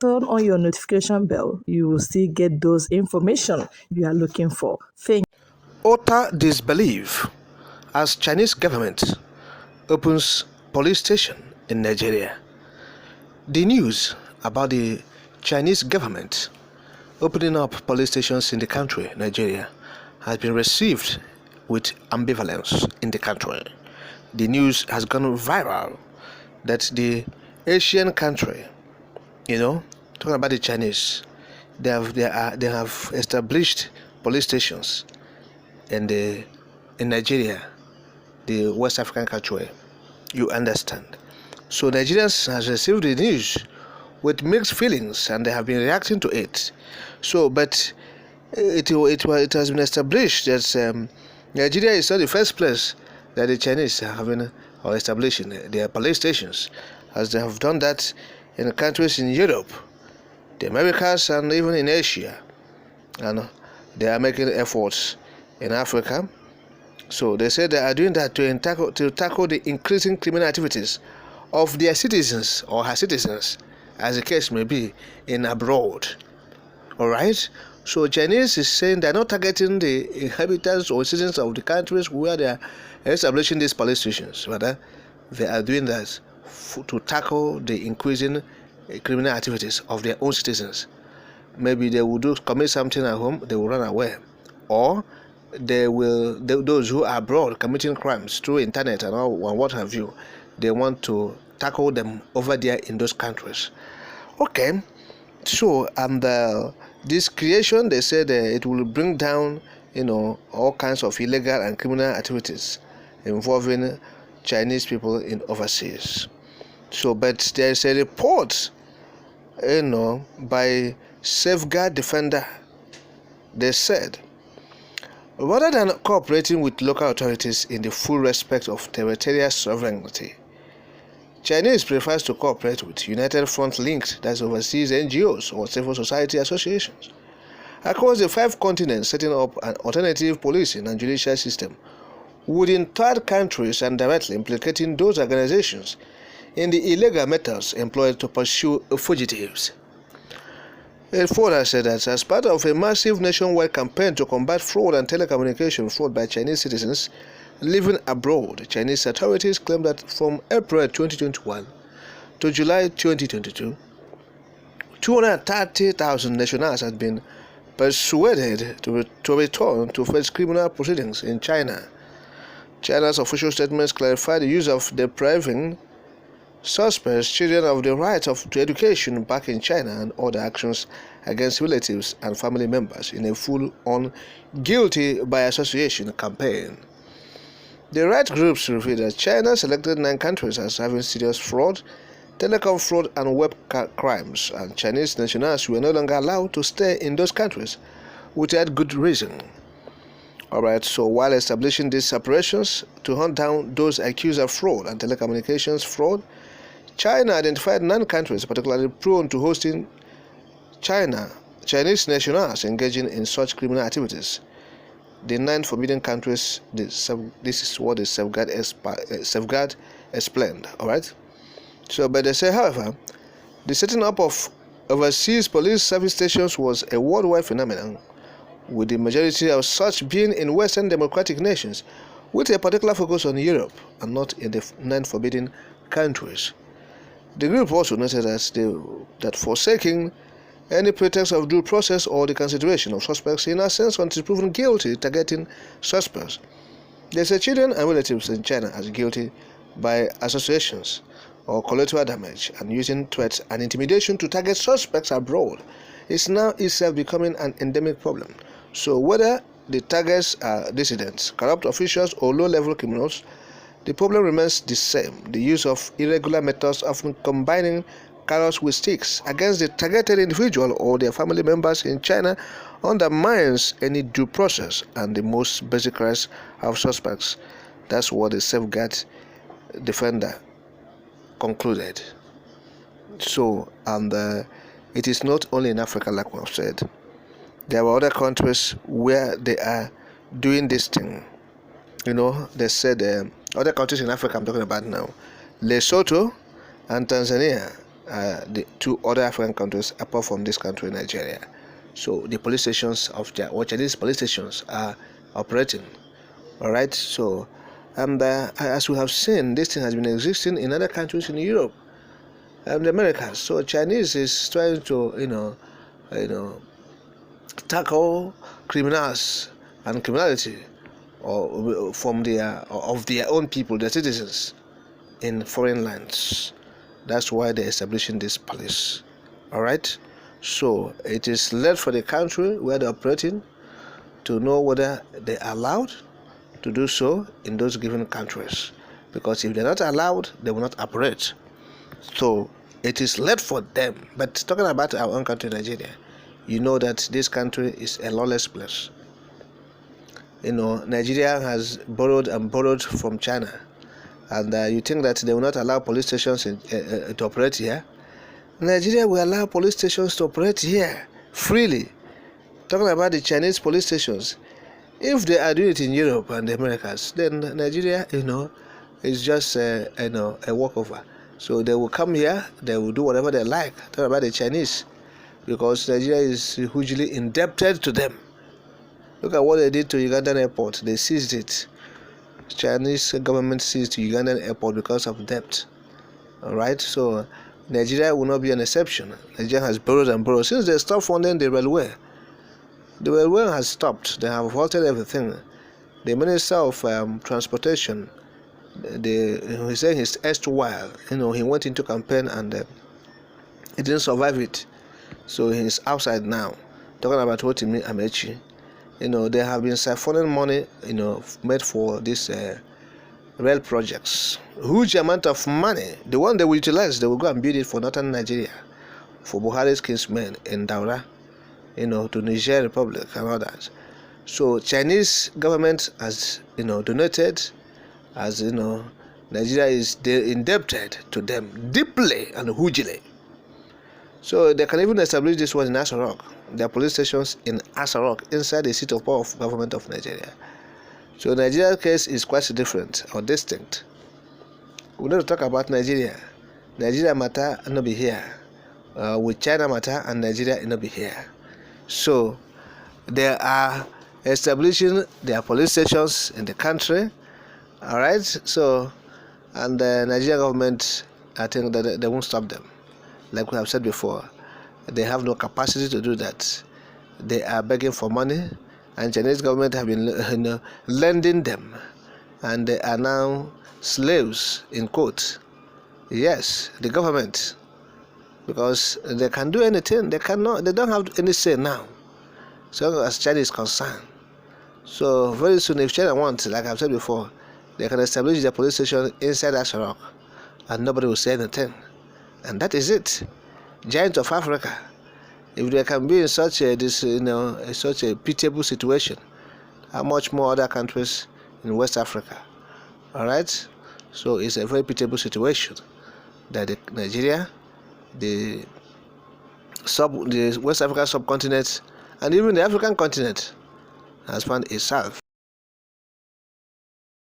turn on your notification bell. You will still get those information you are looking for. Thank Utter disbelief as Chinese government opens police station in Nigeria. The news about the Chinese government opening up police stations in the country, Nigeria, has been received with ambivalence in the country. The news has gone viral that the Asian country, talking about the Chinese, they have established police stations in Nigeria, the West African country. You understand? So Nigerians has received the news with mixed feelings, and they have been reacting to it. So, but it has been established that Nigeria is not the first place that the Chinese are having or establishing their police stations, as they have done that in countries in Europe, the Americas, and even in Asia, and they are making efforts in Africa. So they say they are doing that to tackle the increasing criminal activities of their citizens or her citizens, as the case may be, in abroad. Alright? So Chinese is saying they're not targeting the inhabitants or citizens of the countries where they are establishing these police stations. Rather, they are doing that to tackle the increasing criminal activities of their own citizens. Maybe they will commit something at home, they will run away. Or those who are abroad committing crimes through internet and what have you, they want to tackle them over there in those countries. Okay, so this creation, they said it will bring down all kinds of illegal and criminal activities involving Chinese people in overseas. So, but there is a report by Safeguard Defender. They said, rather than cooperating with local authorities in the full respect of territorial sovereignty, Chinese prefers to cooperate with United Front linked, that's overseas NGOs or civil society associations across the 5 continents, setting up an alternative policing and judicial system within third countries and directly implicating those organizations in the illegal methods employed to pursue fugitives. It further said that as part of a massive nationwide campaign to combat fraud and telecommunication fraud by Chinese citizens living abroad, Chinese authorities claim that from April 2021 to July 2022, 230,000 nationals had been persuaded to return to face criminal proceedings in China. China's official statements clarify the use of depriving suspects children of the right to education back in China and other actions against relatives and family members in a full-on guilty by association campaign. The right groups revealed that China selected 9 countries as having serious fraud, telecom fraud, and web crimes, and Chinese nationals were no longer allowed to stay in those countries without good reason. Alright, so while establishing these operations to hunt down those accused of fraud and telecommunications fraud, China identified 9 countries particularly prone to hosting Chinese nationals engaging in such criminal activities. The 9 forbidden countries, this is what the Safeguard explained. Alright? So, but they say, however, the setting up of overseas police service stations was a worldwide phenomenon, with the majority of such being in Western democratic nations, with a particular focus on Europe and not in the 9 forbidden countries. The group also noted that forsaking any pretext of due process or the consideration of suspects in essence until proven guilty targeting suspects. They say children and relatives in China as guilty by associations or collateral damage and using threats and intimidation to target suspects abroad is now itself becoming an endemic problem. So whether the targets are dissidents, corrupt officials, or low-level criminals, the problem remains the same. The use of irregular methods, often combining carrots with sticks, against the targeted individual or their family members in China undermines any due process and the most basic rights of suspects. That's what the Safeguard Defender concluded. So, it is not only in Africa, like we have said. There are other countries where they are doing this thing. They said other countries in Africa I'm talking about now, Lesotho and Tanzania, the two other African countries apart from this country, Nigeria. So the police stations of Chinese police stations are operating. All right. So, and as we have seen, this thing has been existing in other countries in Europe and the Americas. So Chinese is trying to, tackle criminals and criminality, or from of their own people, their citizens, in foreign lands. That's why they're establishing this police. All right. So it is left for the country where they're operating to know whether they are allowed to do so in those given countries, because if they're not allowed, they will not operate. So it is left for them. But talking about our own country, Nigeria, you know that this country is a lawless place. Nigeria has borrowed and borrowed from China, and you think that they will not allow police stations to operate here? Nigeria will allow police stations to operate here freely. Talking about the Chinese police stations, if they are doing it in Europe and the Americas, then Nigeria, is just a walkover. So they will come here, they will do whatever they like. Talking about the Chinese, because Nigeria is hugely indebted to them. Look at what they did to Ugandan airport. They seized it. Chinese government seized Ugandan airport because of debt. All right. So Nigeria will not be an exception. Nigeria has borrowed and borrowed since they stopped funding the railway. The railway has stopped. They have halted everything. The Minister of Transportation, he said his erstwhile, he went into campaign and he didn't survive it. So he's outside now. Talking about Rotimi Amechi. They have been siphoning money, made for these rail projects. Huge amount of money. The one they will utilize, they will go and build it for northern Nigeria, for Buhari's kinsmen in Daura, to Niger Republic and all that. So Chinese government has, donated, as Nigeria is indebted to them deeply and hugely. So they can even establish this one in Asarok. There are police stations in Asarok, inside the seat of power of government of Nigeria. So Nigeria's case is quite different or distinct. We need to talk about Nigeria. Nigeria matter and not be here. With China matter and Nigeria not be here. So they are establishing their police stations in the country. All right. So, and the Nigerian government, I think that they won't stop them. Like we have said before, they have no capacity to do that. They are begging for money, and Chinese government have been lending them, and they are now slaves in quote. Yes, the government, because they can do anything. They cannot. They don't have any say now, so as China is concerned. So very soon, if China wants, like I've said before, they can establish their police station inside Asarok, and nobody will say anything. And that is it. Giant of Africa. If they can be in such a pitiable situation, how much more other countries in West Africa? All right. So it's a very pitiable situation that Nigeria, the West African subcontinent, and even the African continent has found itself